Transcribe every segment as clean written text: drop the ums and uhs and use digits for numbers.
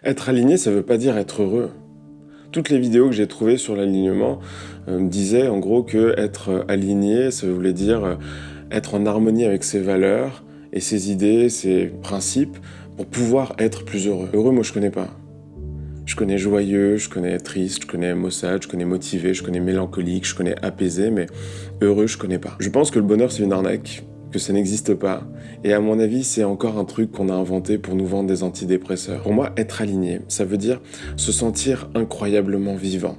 Être aligné, ça veut pas dire être heureux. Toutes les vidéos que j'ai trouvées sur l'alignement disaient en gros que être aligné, ça voulait dire être en harmonie avec ses valeurs et ses idées, ses principes, pour pouvoir être plus heureux. Heureux, moi je connais pas. Je connais joyeux, je connais triste, je connais maussade, je connais motivé, je connais mélancolique, je connais apaisé, mais heureux, je connais pas. Je pense que le bonheur, c'est une arnaque, que ça n'existe pas. Et à mon avis, c'est encore un truc qu'on a inventé pour nous vendre des antidépresseurs. Pour moi, être aligné, ça veut dire se sentir incroyablement vivant.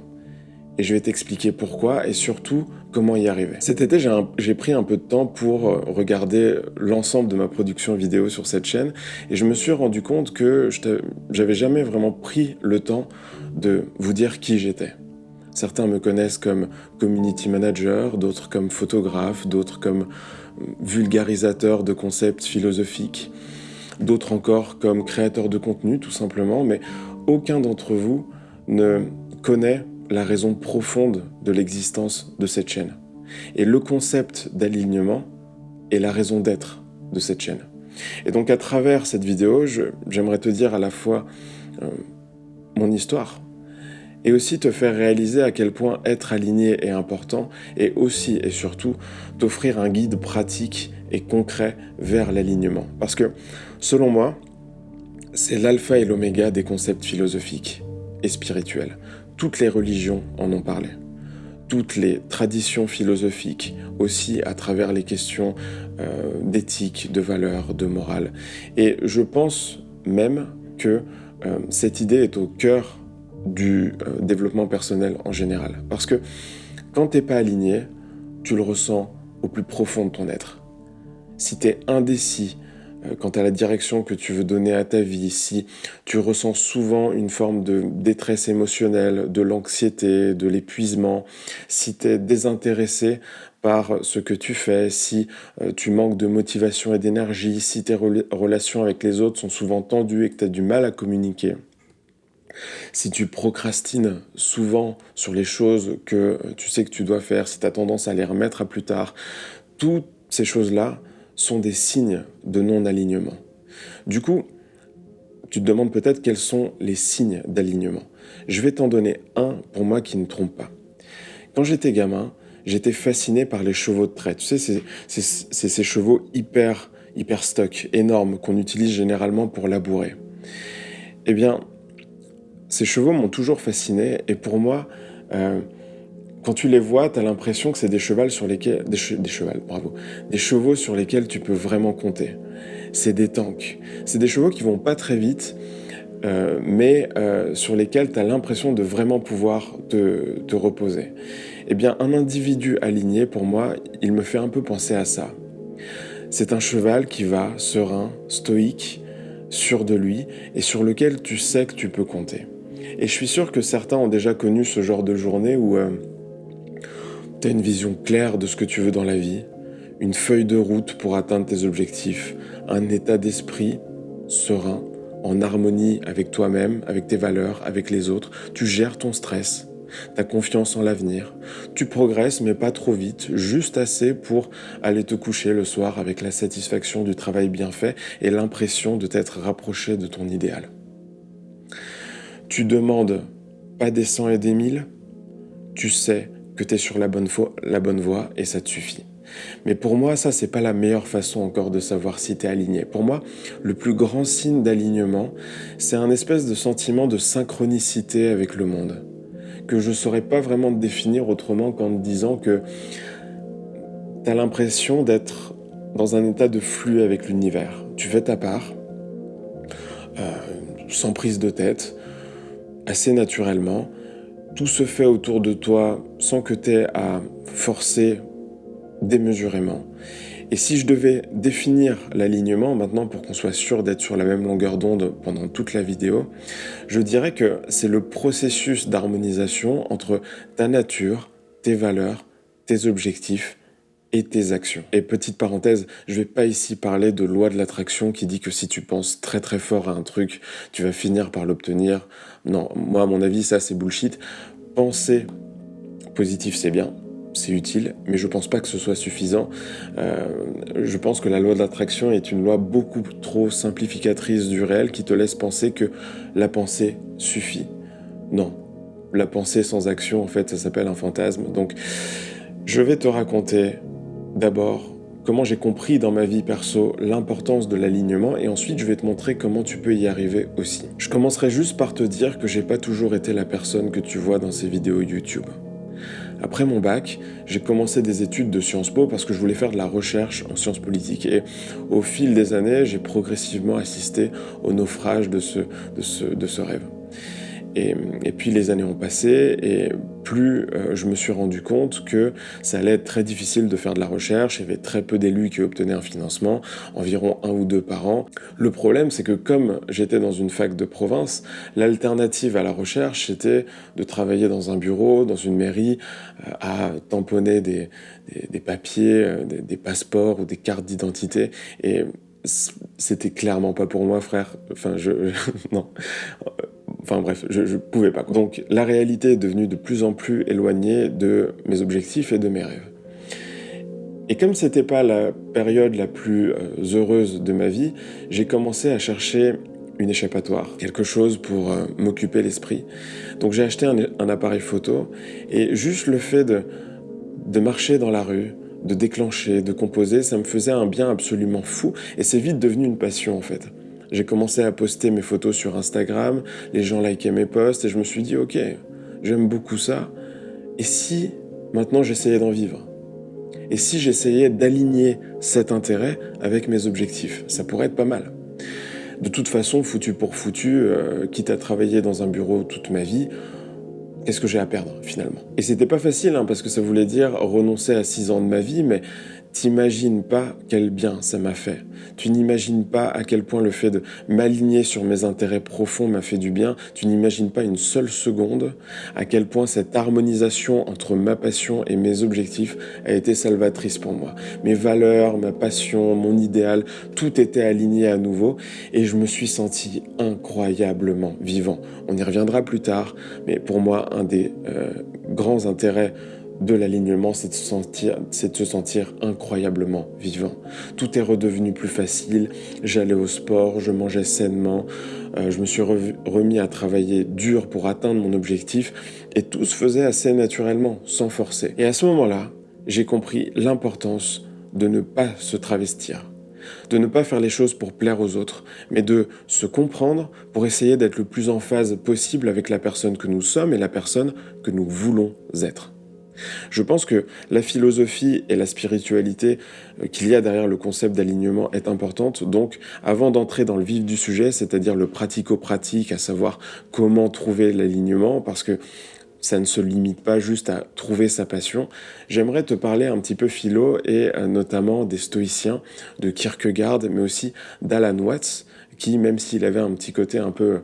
Et je vais t'expliquer pourquoi et surtout comment y arriver. Cet été, j'ai pris un peu de temps pour regarder l'ensemble de ma production vidéo sur cette chaîne et je me suis rendu compte que j'avais jamais vraiment pris le temps de vous dire qui j'étais. Certains me connaissent comme community manager, d'autres comme photographe, d'autres comme vulgarisateur de concepts philosophiques, d'autres encore comme créateur de contenu tout simplement, mais aucun d'entre vous ne connaît la raison profonde de l'existence de cette chaîne. Et le concept d'alignement est la raison d'être de cette chaîne. Et donc à travers cette vidéo, j'aimerais te dire à la fois euh, mon histoire, et aussi te faire réaliser à quel point être aligné est important, et aussi et surtout t'offrir un guide pratique et concret vers l'alignement. Parce que, selon moi, c'est l'alpha et l'oméga des concepts philosophiques et spirituels. Toutes les religions en ont parlé. Toutes les traditions philosophiques, aussi à travers les questions d'éthique, de valeur, de morale. Et je pense même que cette idée est au cœur du développement personnel en général. Parce que quand t'es pas aligné, tu le ressens au plus profond de ton être. Si tu es indécis quant à la direction que tu veux donner à ta vie, si tu ressens souvent une forme de détresse émotionnelle, de l'anxiété, de l'épuisement, si tu es désintéressé par ce que tu fais, si tu manques de motivation et d'énergie, si tes relations avec les autres sont souvent tendues et que tu as du mal à communiquer, si tu procrastines souvent sur les choses que tu sais que tu dois faire, si tu as tendance à les remettre à plus tard, toutes ces choses-là sont des signes de non-alignement. Du coup, tu te demandes peut-être quels sont les signes d'alignement. Je vais t'en donner un pour moi qui ne trompe pas. Quand j'étais gamin, j'étais fasciné par les chevaux de trait. Tu sais, c'est ces chevaux hyper stock, énormes, qu'on utilise généralement pour labourer. Eh bien, ces chevaux m'ont toujours fasciné et pour moi, euh, quand tu les vois, tu as l'impression que c'est des chevaux sur lesquels des chevaux sur lesquels tu peux vraiment compter. C'est des tanks. C'est des chevaux qui vont pas très vite, mais sur lesquels tu as l'impression de vraiment pouvoir te reposer. Eh bien, un individu aligné, pour moi, il me fait un peu penser à ça. C'est un cheval qui va serein, stoïque, sûr de lui, et sur lequel tu sais que tu peux compter. Et je suis sûr que certains ont déjà connu ce genre de journée où tu as une vision claire de ce que tu veux dans la vie, une feuille de route pour atteindre tes objectifs, un état d'esprit serein, en harmonie avec toi-même, avec tes valeurs, avec les autres. Tu gères ton stress, ta confiance en l'avenir. Tu progresses, mais pas trop vite, juste assez pour aller te coucher le soir avec la satisfaction du travail bien fait et l'impression de t'être rapproché de ton idéal. Tu demandes pas des 100 et des 1000, tu sais que tu es sur la bonne voie et ça te suffit. Mais pour moi, ça, c'est pas la meilleure façon encore de savoir si tu es aligné. Pour moi, le plus grand signe d'alignement, c'est un espèce de sentiment de synchronicité avec le monde, que je saurais pas vraiment te définir autrement qu'en te disant que tu as l'impression d'être dans un état de flux avec l'univers. Tu fais ta part, sans prise de tête, assez naturellement. Tout se fait autour de toi sans que tu aies à forcer démesurément. Et si je devais définir l'alignement maintenant pour qu'on soit sûr d'être sur la même longueur d'onde pendant toute la vidéo, je dirais que c'est le processus d'harmonisation entre ta nature, tes valeurs, tes objectifs et tes actions. Et petite parenthèse, je vais pas ici parler de loi de l'attraction qui dit que si tu penses très fort à un truc, tu vas finir par l'obtenir. Non, moi à mon avis ça c'est bullshit. Penser positif c'est bien, c'est utile, mais je pense pas que ce soit suffisant. Je pense que la loi de l'attraction est une loi beaucoup trop simplificatrice du réel qui te laisse penser que la pensée suffit. Non, la pensée sans action, en fait, ça s'appelle un fantasme. Donc, je vais te raconter d'abord comment j'ai compris dans ma vie perso l'importance de l'alignement et ensuite je vais te montrer comment tu peux y arriver aussi. Je commencerai juste par te dire que j'ai pas toujours été la personne que tu vois dans ces vidéos YouTube. Après mon bac, j'ai commencé des études de Sciences Po parce que je voulais faire de la recherche en sciences politiques. Et au fil des années, j'ai progressivement assisté au naufrage de ce rêve. Et puis les années ont passé et plus je me suis rendu compte que ça allait être très difficile de faire de la recherche. Il y avait très peu d'élus qui obtenaient un financement, environ 1 ou 2 par an. Le problème, c'est que comme j'étais dans une fac de province, l'alternative à la recherche, c'était de travailler dans un bureau, dans une mairie, à tamponner des papiers, des passeports ou des cartes d'identité. Et c'était clairement pas pour moi, frère. Enfin, non. Enfin bref, je pouvais pas. Donc la réalité est devenue de plus en plus éloignée de mes objectifs et de mes rêves. Et comme c'était pas la période la plus heureuse de ma vie, j'ai commencé à chercher une échappatoire, quelque chose pour m'occuper l'esprit. Donc j'ai acheté un appareil photo et juste le fait de marcher dans la rue, de déclencher, de composer, ça me faisait un bien absolument fou et c'est vite devenu une passion en fait. J'ai commencé à poster mes photos sur Instagram, les gens likaient mes posts et je me suis dit ok, j'aime beaucoup ça. Et si maintenant j'essayais d'en vivre? Et si j'essayais d'aligner cet intérêt avec mes objectifs? Ça pourrait être pas mal. De toute façon, foutu pour foutu, quitte à travailler dans un bureau toute ma vie, qu'est-ce que j'ai à perdre finalement? Et c'était pas facile parce que ça voulait dire renoncer à 6 ans de ma vie, mais t'imagines pas quel bien ça m'a fait. Tu n'imagines pas à quel point le fait de m'aligner sur mes intérêts profonds m'a fait du bien. Tu n'imagines pas une seule seconde à quel point cette harmonisation entre ma passion et mes objectifs a été salvatrice pour moi. Mes valeurs, ma passion, mon idéal, tout était aligné à nouveau et je me suis senti incroyablement vivant. On y reviendra plus tard, mais pour moi, un des grands intérêts de l'alignement, c'est de se sentir incroyablement vivant. Tout est redevenu plus facile, j'allais au sport, je mangeais sainement, je me suis remis à travailler dur pour atteindre mon objectif et tout se faisait assez naturellement, sans forcer. Et à ce moment-là, j'ai compris l'importance de ne pas se travestir, de ne pas faire les choses pour plaire aux autres, mais de se comprendre pour essayer d'être le plus en phase possible avec la personne que nous sommes et la personne que nous voulons être. Je pense que la philosophie et la spiritualité qu'il y a derrière le concept d'alignement est importante. Donc, avant d'entrer dans le vif du sujet, c'est-à-dire le pratico-pratique, à savoir comment trouver l'alignement, parce que ça ne se limite pas juste à trouver sa passion, j'aimerais te parler un petit peu philo et notamment des stoïciens, de Kierkegaard, mais aussi d'Alan Watts, qui, même s'il avait un petit côté un peu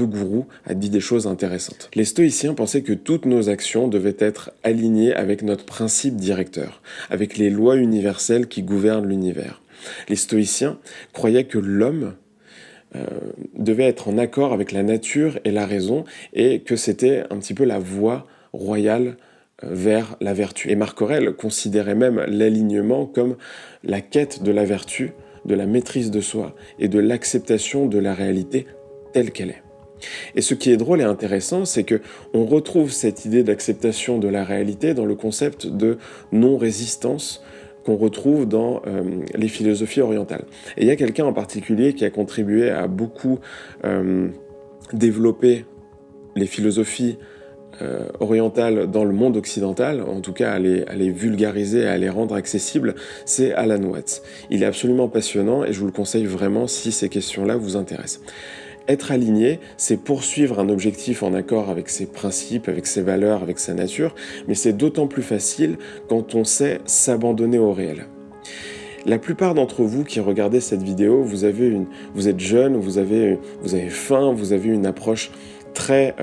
gourou, a dit des choses intéressantes. Les stoïciens pensaient que toutes nos actions devaient être alignées avec notre principe directeur, avec les lois universelles qui gouvernent l'univers. Les stoïciens croyaient que l'homme devait être en accord avec la nature et la raison, et que c'était un petit peu la voie royale vers la vertu. Et Marc Aurèle considérait même l'alignement comme la quête de la vertu, de la maîtrise de soi et de l'acceptation de la réalité telle qu'elle est. Et ce qui est drôle et intéressant, c'est que on retrouve cette idée d'acceptation de la réalité dans le concept de non-résistance qu'on retrouve dans les philosophies orientales. Et il y a quelqu'un en particulier qui a contribué à beaucoup développer les philosophies orientales dans le monde occidental, en tout cas à les vulgariser, à les rendre accessibles, c'est Alan Watts. Il est absolument passionnant et je vous le conseille vraiment si ces questions-là vous intéressent. Être aligné, c'est poursuivre un objectif en accord avec ses principes, avec ses valeurs, avec sa nature, mais c'est d'autant plus facile quand on sait s'abandonner au réel. La plupart d'entre vous qui regardez cette vidéo, vous êtes jeune, vous avez faim, vous avez une approche très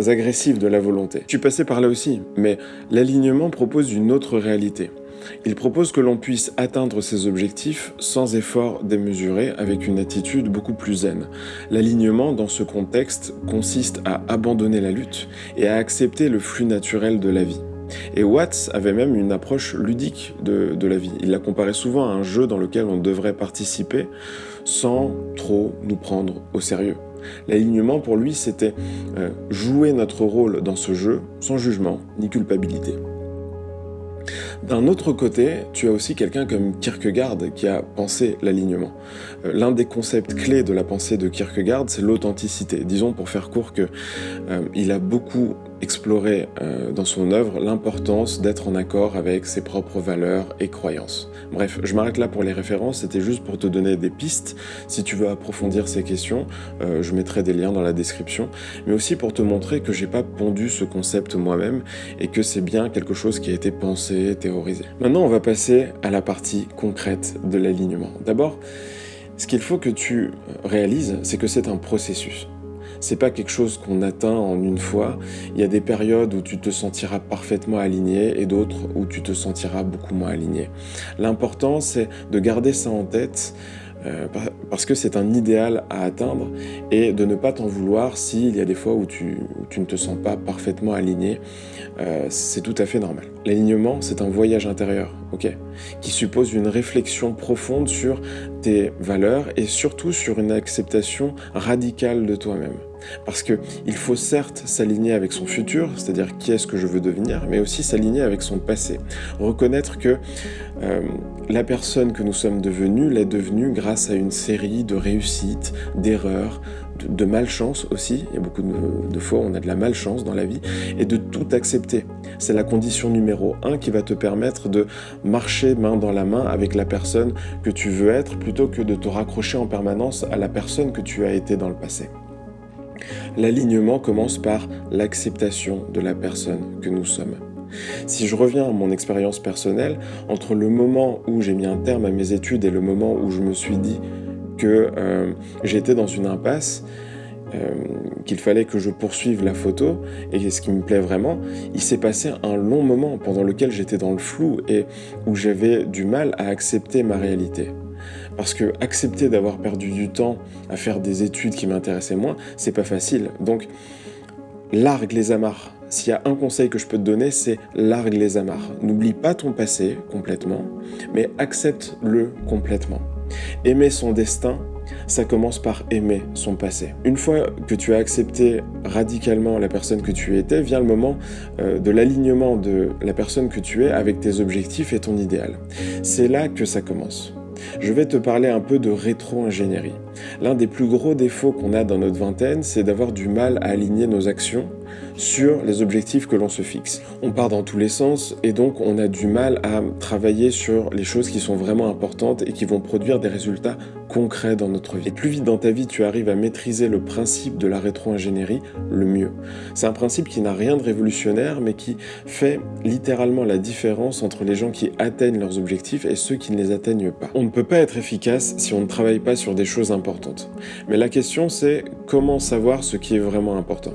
agressive de la volonté. Je suis passé par là aussi, mais l'alignement propose une autre réalité. Il propose que l'on puisse atteindre ses objectifs sans effort démesuré, avec une attitude beaucoup plus zen. L'alignement, dans ce contexte, consiste à abandonner la lutte et à accepter le flux naturel de la vie. Et Watts avait même une approche ludique de la vie. Il la comparait souvent à un jeu dans lequel on devrait participer sans trop nous prendre au sérieux. L'alignement pour lui, c'était jouer notre rôle dans ce jeu sans jugement ni culpabilité. D'un autre côté, tu as aussi quelqu'un comme Kierkegaard qui a pensé l'alignement. L'un des concepts clés de la pensée de Kierkegaard, c'est l'authenticité. Disons, pour faire court, qu'il a beaucoup exploré dans son œuvre l'importance d'être en accord avec ses propres valeurs et croyances. Bref, je m'arrête là pour les références, c'était juste pour te donner des pistes. Si tu veux approfondir ces questions, je mettrai des liens dans la description, mais aussi pour te montrer que j'ai pas pondu ce concept moi-même et que c'est bien quelque chose qui a été pensé, théorisé. Maintenant, on va passer à la partie concrète de l'alignement. D'abord, ce qu'il faut que tu réalises, c'est que c'est un processus. C'est pas quelque chose qu'on atteint en une fois. Il y a des périodes où tu te sentiras parfaitement aligné et d'autres où tu te sentiras beaucoup moins aligné. L'important, c'est de garder ça en tête parce que c'est un idéal à atteindre et de ne pas t'en vouloir s'il y a des fois où tu ne te sens pas parfaitement aligné. C'est tout à fait normal. L'alignement, c'est un voyage intérieur, qui suppose une réflexion profonde sur tes valeurs et surtout sur une acceptation radicale de toi-même. Parce qu'il faut certes s'aligner avec son futur, c'est-à-dire qui est-ce que je veux devenir, mais aussi s'aligner avec son passé. Reconnaître que la personne que nous sommes devenus l'est devenue grâce à une série de réussites, d'erreurs, de malchance aussi. Il y a beaucoup de fois où on a de la malchance dans la vie, et de tout accepter. C'est la condition numéro 1 qui va te permettre de marcher main dans la main avec la personne que tu veux être, plutôt que de te raccrocher en permanence à la personne que tu as été dans le passé. L'alignement commence par l'acceptation de la personne que nous sommes. Si je reviens à mon expérience personnelle, entre le moment où j'ai mis un terme à mes études et le moment où je me suis dit que j'étais dans une impasse, qu'il fallait que je poursuive la photo, et ce qui me plaît vraiment, il s'est passé un long moment pendant lequel j'étais dans le flou et où j'avais du mal à accepter ma réalité. Parce que accepter d'avoir perdu du temps à faire des études qui m'intéressaient moins, c'est pas facile. Donc, largue les amarres. S'il y a un conseil que je peux te donner, c'est largue les amarres. N'oublie pas ton passé complètement, mais accepte-le complètement. Aimer son destin, ça commence par aimer son passé. Une fois que tu as accepté radicalement la personne que tu étais, vient le moment de l'alignement de la personne que tu es avec tes objectifs et ton idéal. C'est là que ça commence. Je vais te parler un peu de rétro-ingénierie. L'un des plus gros défauts qu'on a dans notre vingtaine, c'est d'avoir du mal à aligner nos actions sur les objectifs que l'on se fixe. On part dans tous les sens et donc on a du mal à travailler sur les choses qui sont vraiment importantes et qui vont produire des résultats concrets dans notre vie. Et plus vite dans ta vie tu arrives à maîtriser le principe de la rétro-ingénierie, le mieux. C'est un principe qui n'a rien de révolutionnaire mais qui fait littéralement la différence entre les gens qui atteignent leurs objectifs et ceux qui ne les atteignent pas. On ne peut pas être efficace si on ne travaille pas sur des choses importantes. Mais la question c'est comment savoir ce qui est vraiment important ?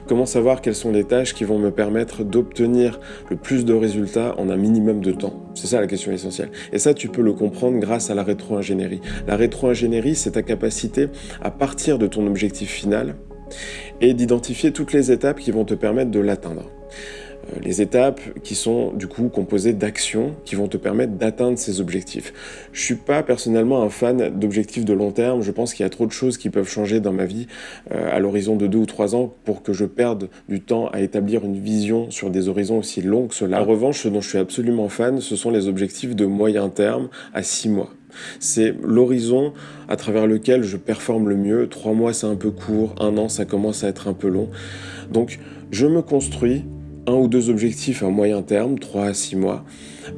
Comment savoir quelles sont les tâches qui vont me permettre d'obtenir le plus de résultats en un minimum de temps? C'est ça la question essentielle. Et ça, tu peux le comprendre grâce à la rétro-ingénierie. La rétro-ingénierie, c'est ta capacité à partir de ton objectif final et d'identifier toutes les étapes qui vont te permettre de l'atteindre. Les étapes qui sont du coup composées d'actions qui vont te permettre d'atteindre ces objectifs. Je suis pas personnellement un fan d'objectifs de long terme, je pense qu'il y a trop de choses qui peuvent changer dans ma vie à l'horizon de 2 ou 3 ans pour que je perde du temps à établir une vision sur des horizons aussi longs que cela. En revanche, ce dont je suis absolument fan, ce sont les objectifs de moyen terme à 6 mois. C'est l'horizon à travers lequel je performe le mieux. 3 mois c'est un peu court, 1 an ça commence à être un peu long. Donc je me construis 1 ou 2 objectifs à moyen terme, 3 à 6 mois.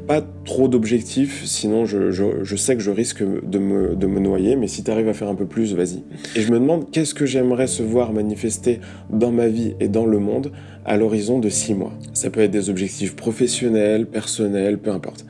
Pas trop d'objectifs, sinon je sais que je risque de me noyer, mais si tu arrives à faire un peu plus, vas-y. Et je me demande qu'est-ce que j'aimerais se voir manifester dans ma vie et dans le monde à l'horizon de 6 mois. Ça peut être des objectifs professionnels, personnels, peu importe.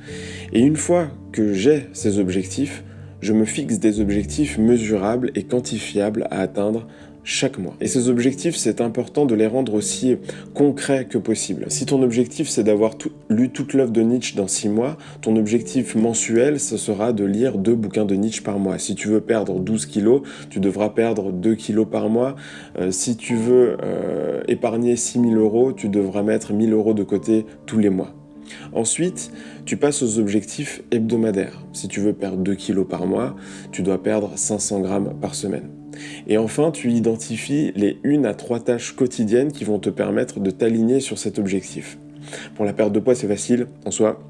Et une fois que j'ai ces objectifs, je me fixe des objectifs mesurables et quantifiables à atteindre chaque mois. Et ces objectifs, c'est important de les rendre aussi concrets que possible. Si ton objectif, c'est d'avoir lu toute l'œuvre de Nietzsche dans 6 mois, ton objectif mensuel, ce sera de lire 2 bouquins de Nietzsche par mois. Si tu veux perdre 12 kilos, tu devras perdre 2 kilos par mois. Si tu veux épargner 6 000 euros, tu devras mettre 1 000 euros de côté tous les mois. Ensuite, tu passes aux objectifs hebdomadaires. Si tu veux perdre 2 kilos par mois, tu dois perdre 500 grammes par semaine. Et enfin, tu identifies les 1 à 3 tâches quotidiennes qui vont te permettre de t'aligner sur cet objectif. Pour la perte de poids, c'est facile, en soi.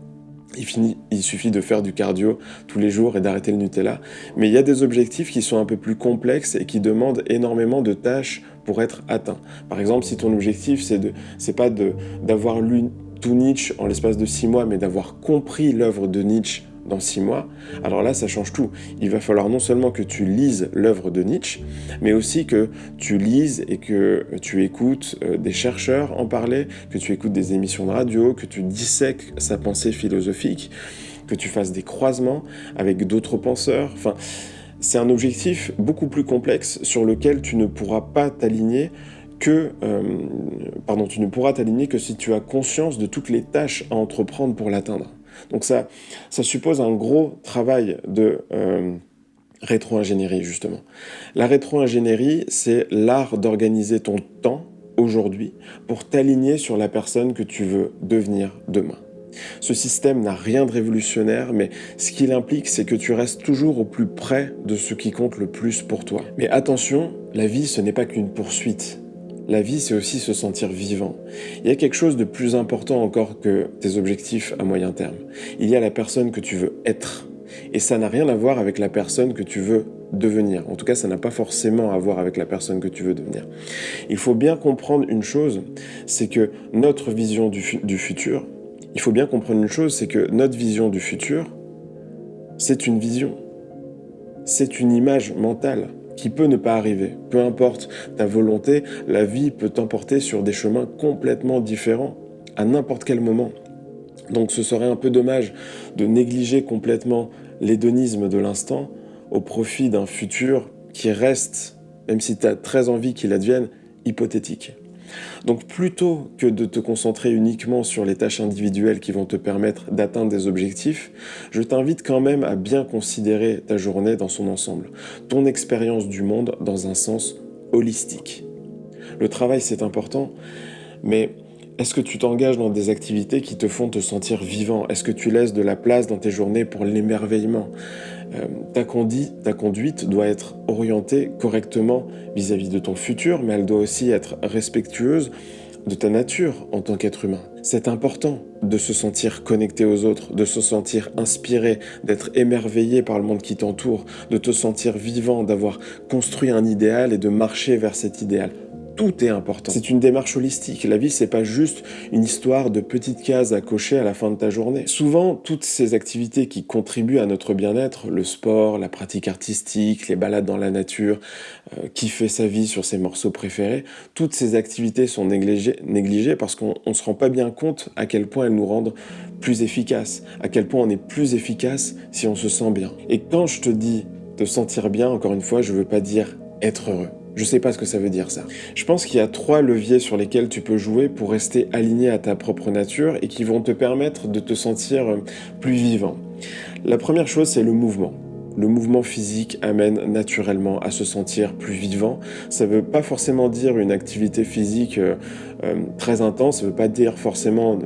Il suffit de faire du cardio tous les jours et d'arrêter le Nutella. Mais il y a des objectifs qui sont un peu plus complexes et qui demandent énormément de tâches pour être atteints. Par exemple, si ton objectif, c'est pas d'avoir lu tout Nietzsche en l'espace de 6 mois, mais d'avoir compris l'œuvre de Nietzsche dans 6 mois, alors là, ça change tout. Il va falloir non seulement que tu lises l'œuvre de Nietzsche, mais aussi que tu lises et que tu écoutes des chercheurs en parler, que tu écoutes des émissions de radio, que tu dissèques sa pensée philosophique, que tu fasses des croisements avec d'autres penseurs. Enfin, c'est un objectif beaucoup plus complexe sur lequel tu ne pourras pas t'aligner que si tu as conscience de toutes les tâches à entreprendre pour l'atteindre. Donc ça suppose un gros travail de rétro-ingénierie, justement. La rétro-ingénierie, c'est l'art d'organiser ton temps aujourd'hui pour t'aligner sur la personne que tu veux devenir demain. Ce système n'a rien de révolutionnaire, mais ce qu'il implique, c'est que tu restes toujours au plus près de ce qui compte le plus pour toi. Mais attention, la vie, ce n'est pas qu'une poursuite. La vie, c'est aussi se sentir vivant. Il y a quelque chose de plus important encore que tes objectifs à moyen terme. Il y a la personne que tu veux être. Et ça n'a rien à voir avec la personne que tu veux devenir. En tout cas, ça n'a pas forcément à voir avec la personne que tu veux devenir. Il faut bien comprendre une chose, c'est que notre vision du futur, il faut bien comprendre une chose, c'est que notre vision du futur, c'est une vision. C'est une image mentale qui peut ne pas arriver. Peu importe ta volonté, la vie peut t'emporter sur des chemins complètement différents à n'importe quel moment. Donc ce serait un peu dommage de négliger complètement l'hédonisme de l'instant au profit d'un futur qui reste, même si tu as très envie qu'il advienne, hypothétique. Donc plutôt que de te concentrer uniquement sur les tâches individuelles qui vont te permettre d'atteindre des objectifs, je t'invite quand même à bien considérer ta journée dans son ensemble, ton expérience du monde dans un sens holistique. Le travail, c'est important, mais est-ce que tu t'engages dans des activités qui te font te sentir vivant? Est-ce que tu laisses de la place dans tes journées pour l'émerveillement? Ta conduite doit être orientée correctement vis-à-vis de ton futur, mais elle doit aussi être respectueuse de ta nature en tant qu'être humain. C'est important de se sentir connecté aux autres, de se sentir inspiré, d'être émerveillé par le monde qui t'entoure, de te sentir vivant, d'avoir construit un idéal et de marcher vers cet idéal. Tout est important. C'est une démarche holistique. La vie, c'est pas juste une histoire de petites cases à cocher à la fin de ta journée. Souvent, toutes ces activités qui contribuent à notre bien-être, le sport, la pratique artistique, les balades dans la nature, kiffer sa vie sur ses morceaux préférés, toutes ces activités sont négligées parce qu'on ne se rend pas bien compte à quel point elles nous rendent plus efficaces, à quel point on est plus efficace si on se sent bien. Et quand je te dis te sentir bien, encore une fois, je veux pas dire être heureux. Je sais pas ce que ça veut dire, ça. Je pense qu'il y a 3 leviers sur lesquels tu peux jouer pour rester aligné à ta propre nature et qui vont te permettre de te sentir plus vivant. La première chose, c'est le mouvement. Le mouvement physique amène naturellement à se sentir plus vivant. Ça veut pas forcément dire une activité physique très intense, ça veut pas dire forcément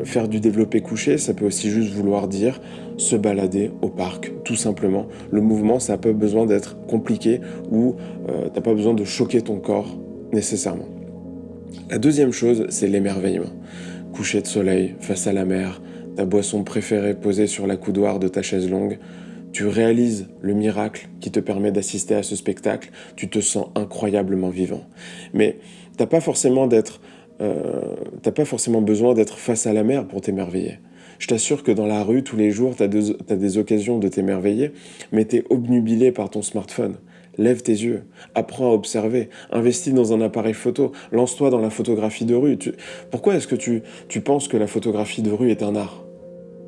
faire du développé couché, ça peut aussi juste vouloir dire se balader au parc, tout simplement. Le mouvement, ça n'a pas besoin d'être compliqué ou t'as pas besoin de choquer ton corps nécessairement. La deuxième chose, c'est l'émerveillement. Coucher de soleil face à la mer, ta boisson préférée posée sur la coudoir de ta chaise longue, tu réalises le miracle qui te permet d'assister à ce spectacle, tu te sens incroyablement vivant. Mais t'as pas forcément besoin d'être face à la mer pour t'émerveiller. Je t'assure que dans la rue, tous les jours, t'as des occasions de t'émerveiller, mais t'es obnubilé par ton smartphone. Lève tes yeux, apprends à observer, investis dans un appareil photo, lance-toi dans la photographie de rue. Pourquoi est-ce que tu penses que la photographie de rue est un art?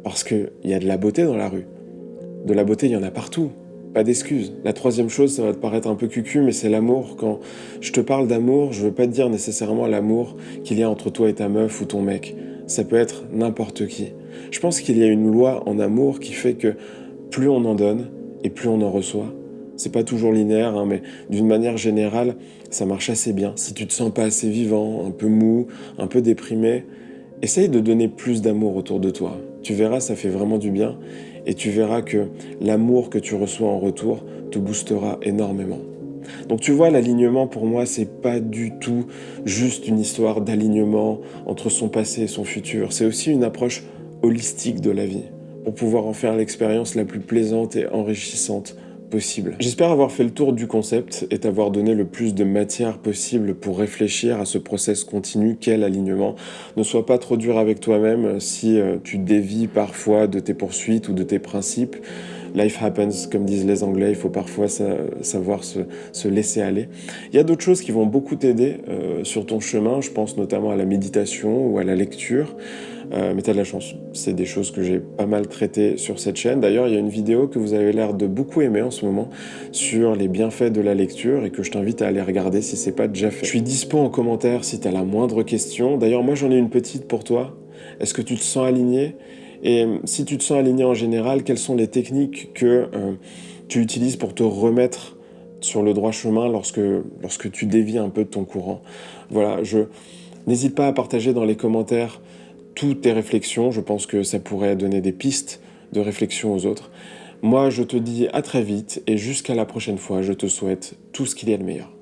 Parce qu'il y a de la beauté dans la rue. De la beauté, il y en a partout. Pas d'excuses. La troisième chose, ça va te paraître un peu cucu, mais c'est l'amour. Quand je te parle d'amour, je veux pas te dire nécessairement l'amour qu'il y a entre toi et ta meuf ou ton mec. Ça peut être n'importe qui. Je pense qu'il y a une loi en amour qui fait que plus on en donne et plus on en reçoit. C'est pas toujours linéaire, hein, mais d'une manière générale, ça marche assez bien. Si tu te sens pas assez vivant, un peu mou, un peu déprimé, essaye de donner plus d'amour autour de toi. Tu verras, ça fait vraiment du bien. Et tu verras que l'amour que tu reçois en retour te boostera énormément. Donc tu vois, l'alignement pour moi, c'est pas du tout juste une histoire d'alignement entre son passé et son futur. C'est aussi une approche holistique de la vie pour pouvoir en faire l'expérience la plus plaisante et enrichissante possible. J'espère avoir fait le tour du concept et t'avoir donné le plus de matière possible pour réfléchir à ce process continu qu'est l'alignement. Ne sois pas trop dur avec toi-même si tu dévies parfois de tes poursuites ou de tes principes. Life happens, comme disent les Anglais, il faut parfois savoir se laisser aller. Il y a d'autres choses qui vont beaucoup t'aider sur ton chemin, je pense notamment à la méditation ou à la lecture. Mais t'as de la chance, c'est des choses que j'ai pas mal traitées sur cette chaîne. D'ailleurs, il y a une vidéo que vous avez l'air de beaucoup aimer en ce moment sur les bienfaits de la lecture et que je t'invite à aller regarder si c'est pas déjà fait. Je suis dispo en commentaire si t'as la moindre question. D'ailleurs, moi j'en ai une petite pour toi. Est-ce que tu te sens aligné? Et si tu te sens aligné en général, quelles sont les techniques que tu utilises pour te remettre sur le droit chemin lorsque tu dévies un peu de ton courant? Voilà, n'hésite pas à partager dans les commentaires toutes tes réflexions. Je pense que ça pourrait donner des pistes de réflexion aux autres. Moi, je te dis à très vite et jusqu'à la prochaine fois, je te souhaite tout ce qu'il y a de meilleur.